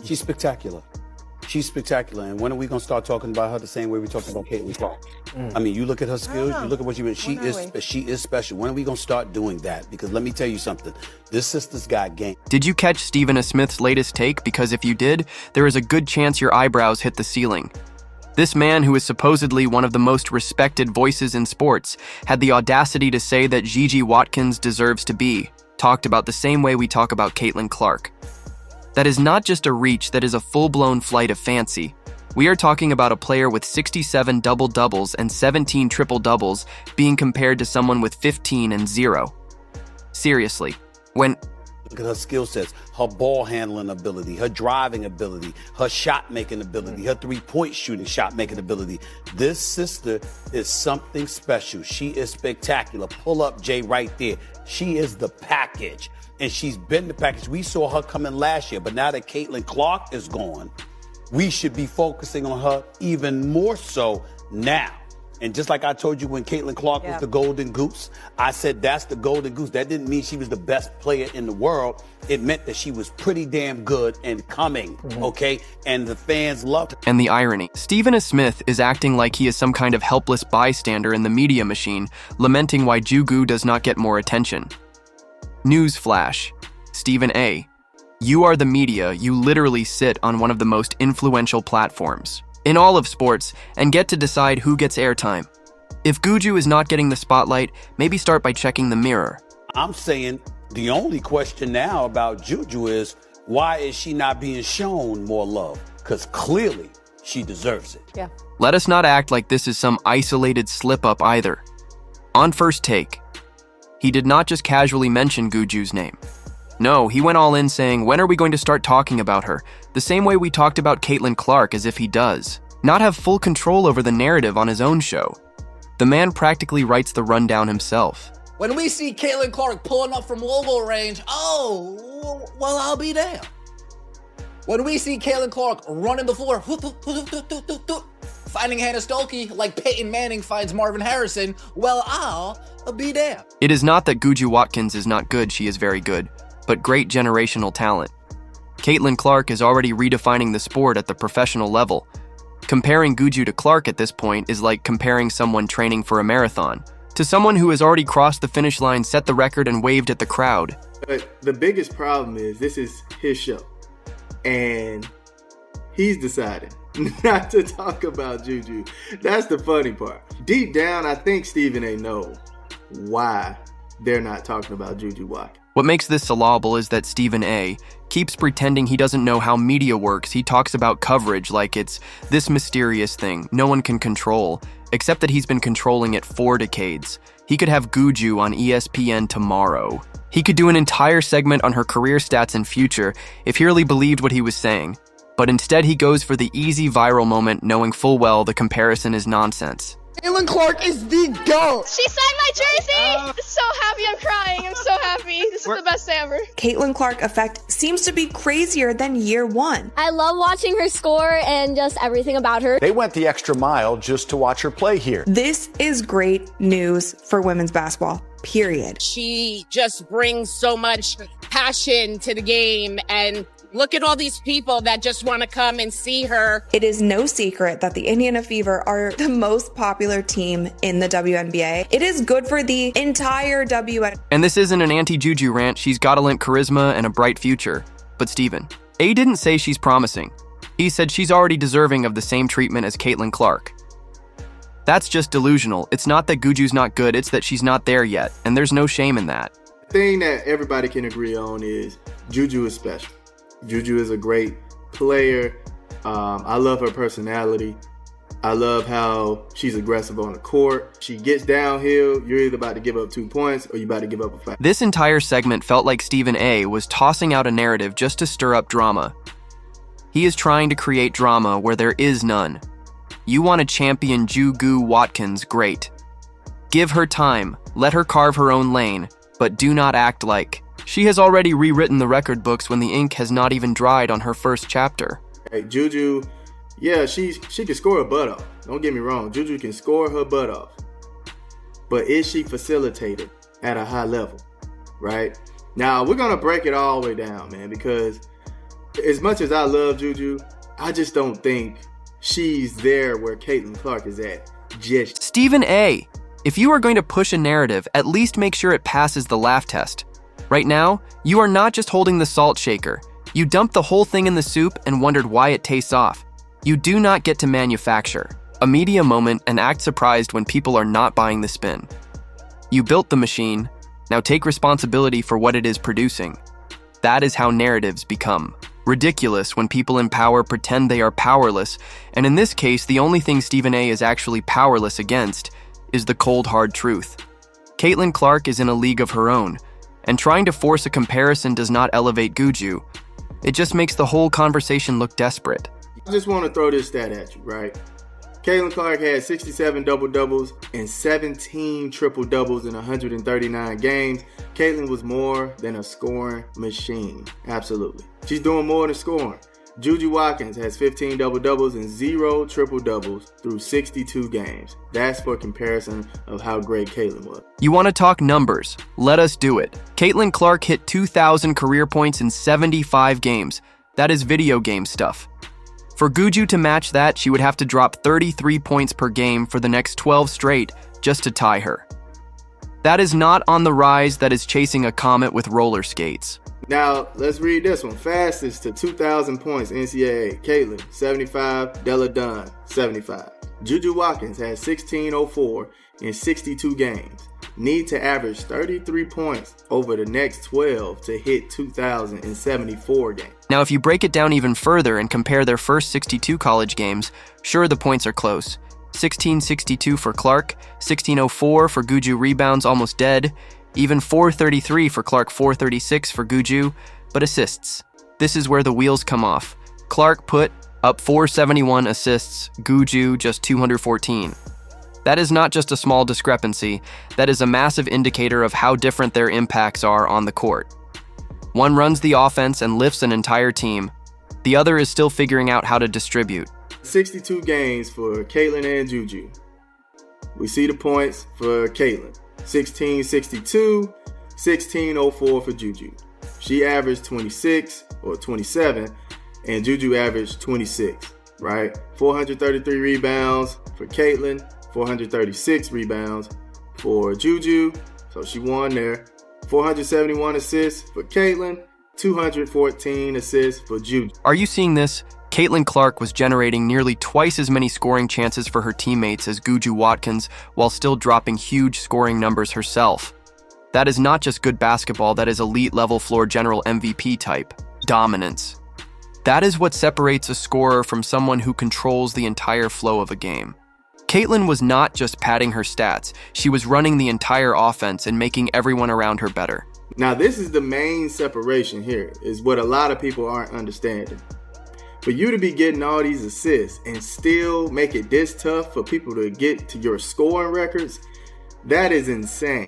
She's spectacular. She's spectacular. And when are we going to start talking about her the same way we talking about Caitlin Clark? I mean, you look at her skills, you look at what she is special. When are we going to start doing that? Because let me tell you something. This sister's got game. Did you catch Stephen A. Smith's latest take? Because if you did, there is a good chance your eyebrows hit the ceiling. This man, who is supposedly one of the most respected voices in sports, had the audacity to say that JuJu Watkins deserves to be talked about the same way we talk about Caitlin Clark. That is not just a reach, that is a full-blown flight of fancy. We are talking about a player with 67 double-doubles and 17 triple-doubles being compared to someone with 15 and 0. Seriously, when... Look at her skill sets, her ball handling ability, her driving ability, her shot making ability, her three-point shooting shot making ability. This sister is something special. She is spectacular. Pull up Jay right there. She is the package. And she's been the package. We saw her coming last year, but now that Caitlin Clark is gone, we should be focusing on her even more so now. And just like I told you when Caitlin Clark was the golden goose, I said that's the golden goose. That didn't mean she was the best player in the world. It meant that she was pretty damn good and coming, okay? And the fans loved her. And the irony, Stephen A. Smith is acting like he is some kind of helpless bystander in the media machine, lamenting why JuJu does not get more attention. Newsflash, Stephen A. You are the media. You literally sit on one of the most influential platforms in all of sports and get to decide who gets airtime. If JuJu is not getting the spotlight, maybe start by checking the mirror. I'm saying the only question now about JuJu is, why is she not being shown more love? Because clearly she deserves it. Yeah. Let us not act like this is some isolated slip-up either. On first take, he did not just casually mention JuJu's name. No, he went all in saying, when are we going to start talking about her? The same way we talked about Caitlin Clark, as if he does not have full control over the narrative on his own show. The man practically writes the rundown himself. When we see Caitlin Clark pulling up from logo range, oh, well, I'll be damned. When we see Caitlin Clark running the floor, finding Hannah Stolke like Peyton Manning finds Marvin Harrison, well, I'll be damned. It is not that JuJu Watkins is not good, she is very good, but great generational talent. Caitlin Clark is already redefining the sport at the professional level. Comparing JuJu to Clark at this point is like comparing someone training for a marathon to someone who has already crossed the finish line, set the record, and waved at the crowd. But the biggest problem is this is his show, and he's decided not to talk about JuJu. That's the funny part. Deep down, I think Stephen A. knows why they're not talking about JuJu Watkins. What makes this allowable is that Stephen A. keeps pretending he doesn't know how media works. He talks about coverage like it's this mysterious thing no one can control, except that he's been controlling it 4 decades. He could have JuJu on ESPN tomorrow. He could do an entire segment on her career stats and future if he really believed what he was saying. But instead he goes for the easy viral moment, knowing full well the comparison is nonsense. Caitlin Clark is the GOAT. She signed my jersey! So happy, I'm crying. I'm so happy. This is the best day ever. Caitlin Clark effect seems to be crazier than year one. I love watching her score and just everything about her. They went the extra mile just to watch her play here. This is great news for women's basketball, period. She just brings so much passion to the game, and look at all these people that just want to come and see her. It is no secret that the Indiana Fever are the most popular team in the WNBA. It is good for the entire WNBA. And this isn't an anti-JuJu rant. She's got talent, charisma, and a bright future. But Stephen A. didn't say she's promising. He said she's already deserving of the same treatment as Caitlin Clark. That's just delusional. It's not that JuJu's not good, it's that she's not there yet, and there's no shame in that. The thing that everybody can agree on is JuJu is special. JuJu is a great player. I love her personality. I love how she's aggressive on the court. She gets downhill, you're either about to give up 2 points or you're about to give up a fight. This entire segment felt like Stephen A. was tossing out a narrative just to stir up drama. He is trying to create drama where there is none. You want to champion JuJu Watkins, great. Give her time, let her carve her own lane, but do not act like she has already rewritten the record books when the ink has not even dried on her first chapter. Hey, JuJu, yeah, she can score her butt off. Don't get me wrong, JuJu can score her butt off. But is she facilitated at a high level, right? Now, we're going to break it all the way down, man, because As much as I love JuJu, I just don't think she's there where Caitlin Clark is at. Just Stephen A., if you are going to push a narrative, at least make sure it passes the laugh test. Right now, you are not just holding the salt shaker. You dumped the whole thing in the soup and wondered why it tastes off. You do not get to manufacture a media moment and act surprised when people are not buying the spin. You built the machine, now take responsibility for what it is producing. That is how narratives become ridiculous when people in power pretend they are powerless, and in this case, the only thing Stephen A. is actually powerless against is the cold, hard truth. Caitlin Clark is in a league of her own, and trying to force a comparison does not elevate JuJu. It just makes the whole conversation look desperate. I just want to throw this stat at you, right? Caitlin Clark had 67 double-doubles and 17 triple-doubles in 139 games. Caitlin was more than a scoring machine. Absolutely. She's doing more than scoring. JuJu Watkins has 15 double-doubles and 0 triple-doubles through 62 games. That's for comparison of how great Caitlin was. You want to talk numbers? Let us do it. Caitlin Clark hit 2,000 career points in 75 games. That is video game stuff. For JuJu to match that, she would have to drop 33 points per game for the next 12 straight just to tie her. That is not on the rise that is chasing a comet with roller skates. Now, let's read this one. Fastest to 2,000 points NCAA. Caitlin, 75. Della Dunn, 75. JuJu Watkins has 1604 in 62 games. Need to average 33 points over the next 12 to hit 2,074 games. Now, if you break it down even further and compare their first 62 college games, sure, the points are close. 1662 for Clark, 1604 for JuJu rebounds almost dead, even 433 for Clark, 436 for JuJu, but assists. This is where the wheels come off. Clark put up 471 assists, JuJu just 214. That is not just a small discrepancy, that is a massive indicator of how different their impacts are on the court. One runs the offense and lifts an entire team. The other is still figuring out how to distribute. 62 games for Caitlin and JuJu. We see the points for Caitlin. 1662, 1604 for JuJu. She averaged 26 or 27, and JuJu averaged 26, right? 433 rebounds for Caitlin, 436 rebounds for JuJu, so she won there. 471 assists for Caitlin, 214 assists for JuJu. Are you seeing this? Caitlin Clark was generating nearly twice as many scoring chances for her teammates as JuJu Watkins while still dropping huge scoring numbers herself. That is not just good basketball, that is elite level floor general MVP type. Dominance. That is what separates a scorer from someone who controls the entire flow of a game. Caitlin was not just padding her stats, she was running the entire offense and making everyone around her better. Now this is the main separation here, is what a lot of people aren't understanding. For you to be getting all these assists and still make it this tough for people to get to your scoring records, that is insane.